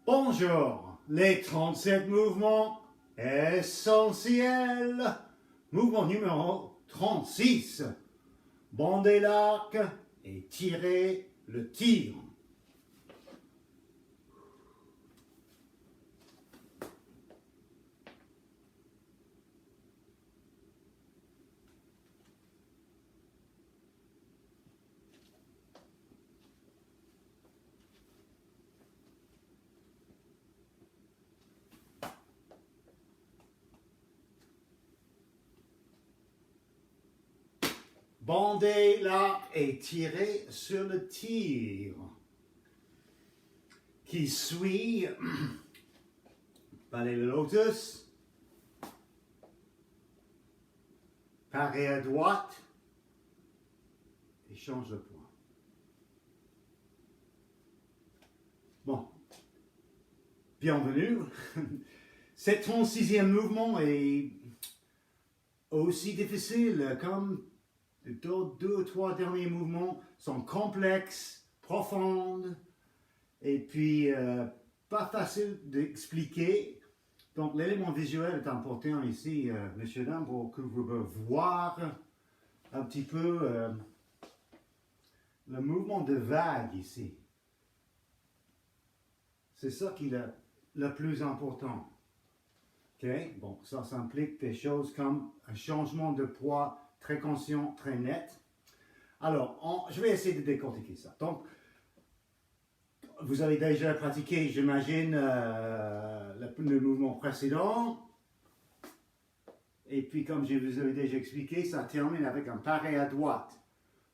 Bonjour, les 37 mouvements essentiels. Mouvement numéro 36. Bandez l'arc et tirez le tir. Bandez l'arc et tirez sur le tir qui suit balai le lotus, paré à droite et change le point. Bon, bienvenue. Cet 36e mouvement est aussi difficile comme les deux ou trois derniers mouvements sont complexes, profondes, et puis pas facile d'expliquer. Donc l'élément visuel est important ici, messieurs, dames, pour que vous puissiez voir un petit peu le mouvement de vague ici. C'est ça qui est le plus important. OK? Bon, ça implique des choses comme un changement de poids très conscient, très net. Alors, je vais essayer de décortiquer ça. Donc, vous avez déjà pratiqué, j'imagine, le mouvement précédent. Et puis, comme je vous avais déjà expliqué, ça termine avec un paré à droite.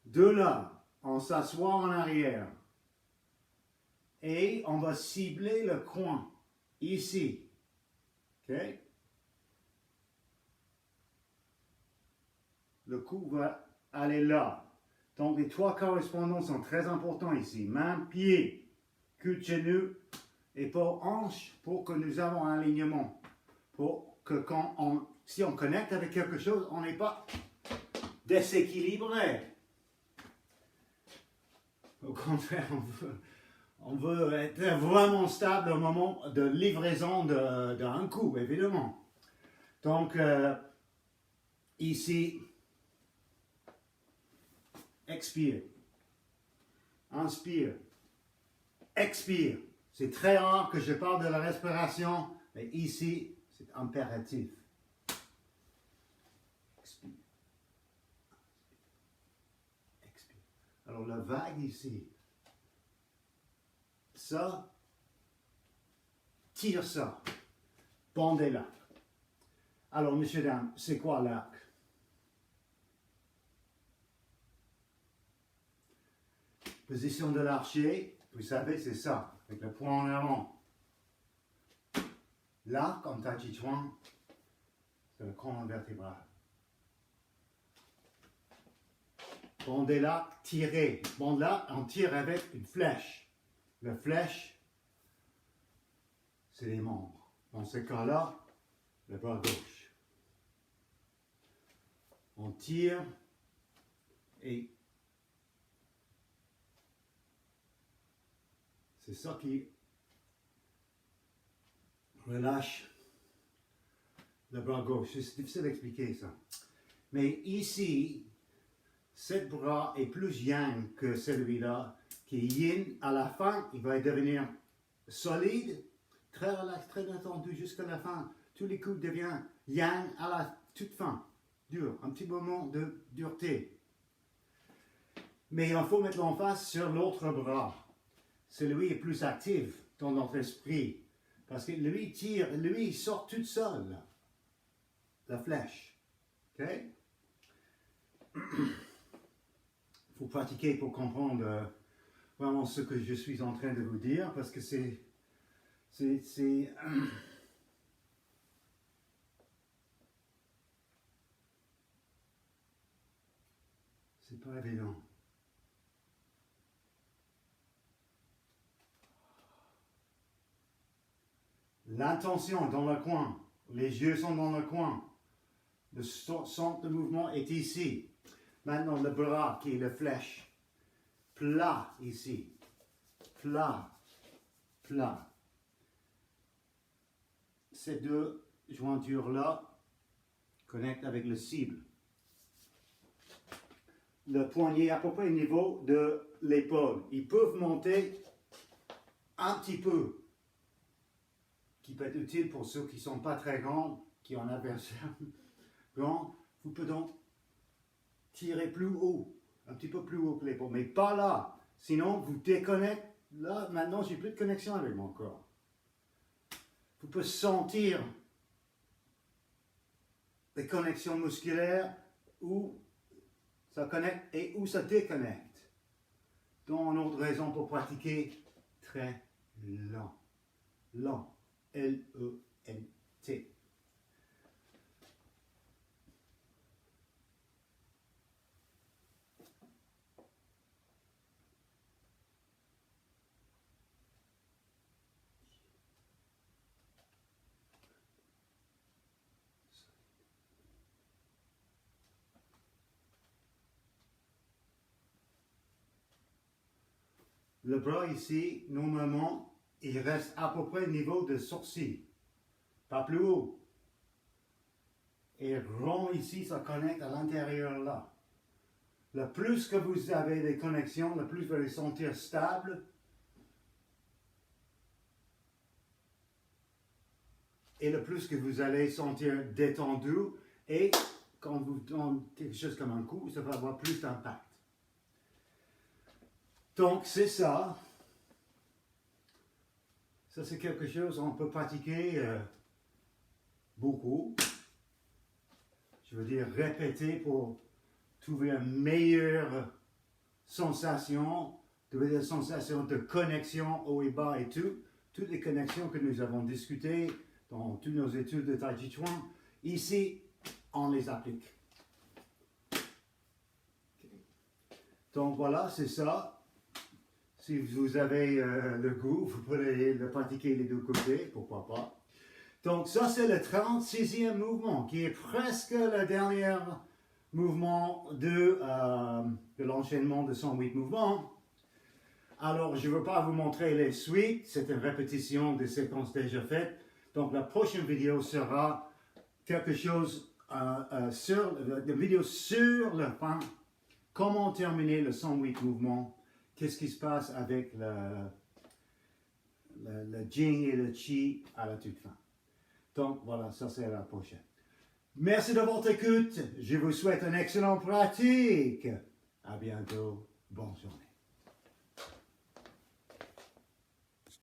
De là, on s'assoit en arrière. Et on va cibler le coin, ici. OK? Le coup va aller là. Donc, les trois correspondants sont très importants ici. Main, pied, cul de genou, épaule, hanche, pour que nous avons un alignement. Pour que si on connecte avec quelque chose, on n'est pas déséquilibré. Au contraire, on veut être vraiment stable au moment de livraison d'un coup, évidemment. Donc, ici, expire, inspire, expire. C'est très rare que je parle de la respiration, mais ici, c'est impératif. Expire, expire. Alors la vague ici, ça, tire ça, bandez l'arc. Alors, messieurs, dames, c'est quoi l'arc? Position de l'archer, vous savez, c'est ça, avec le poing en avant. L'arc en Tai Chi Chuan, c'est le colonne vertébrale. Bandez l'arc, tirez. Bandez l'arc, on tire avec une flèche. La flèche, c'est les membres. Dans ce cas-là, le bras gauche. On tire et c'est ça qui relâche le bras gauche. C'est difficile d'expliquer ça. Mais ici, ce bras est plus yang que celui-là, qui est yin. À la fin, il va devenir solide, très relax, très détendu jusqu'à la fin. Tous les coups deviennent yang à la toute fin. Dur, un petit moment de dureté. Mais il faut mettre l'emphase sur l'autre bras. Celui est plus actif dans notre esprit. Parce que lui tire, lui il sort toute seule. La flèche. OK? Il faut pratiquer pour comprendre vraiment ce que je suis en train de vous dire. Parce que c'est pas évident. L'intention est dans le coin. Les yeux sont dans le coin. Le centre de mouvement est ici. Maintenant, le bras qui est la flèche. Plat ici. Plat. Plat. ces deux jointures-là connectent avec le cible. Le poignet à peu près au niveau de l'épaule. Ils peuvent monter un petit peu, qui peut être utile pour ceux qui ne sont pas très grands, qui ont un adversaire grand. Vous pouvez donc tirer plus haut, un petit peu plus haut que l'épaule, mais pas là. Sinon, vous déconnectez. Là, maintenant, j'ai plus de connexion avec mon corps. Vous pouvez sentir les connexions musculaires où ça connecte et où ça déconnecte. Donc, une autre raison pour pratiquer très lent. Lent. L-E-N-T. Le bras ici, normalement, il reste à peu près au niveau de sourcil, pas plus haut. Et rond ici, ça connecte à l'intérieur là. Le plus que vous avez des connexions, le plus vous allez sentir stable. Et le plus que vous allez sentir détendu. Et quand vous donnez quelque chose comme un coup, ça va avoir plus d'impact. Donc, c'est ça. Ça, c'est quelque chose qu'on peut pratiquer beaucoup. Je veux dire, répéter pour trouver une meilleure sensation, trouver des sensations de connexion haut et bas et tout. Toutes les connexions que nous avons discutées dans toutes nos études de Tai Chi Chuan, ici, on les applique. Donc voilà, c'est ça. Si vous avez le goût, vous pouvez le pratiquer les deux côtés, pourquoi pas. Donc ça, c'est le 36e mouvement, qui est presque le dernier mouvement de l'enchaînement de 108 mouvements. Alors, je ne veux pas vous montrer les suites, c'est une répétition des séquences déjà faites. Donc la prochaine vidéo sera quelque chose une vidéo sur le fin, comment terminer le 108 mouvements. Qu'est-ce qui se passe avec le Jing et le Qi à la toute fin. Donc voilà, ça c'est la prochaine. Merci de votre écoute. Je vous souhaite une excellente pratique. À bientôt. Bonne journée.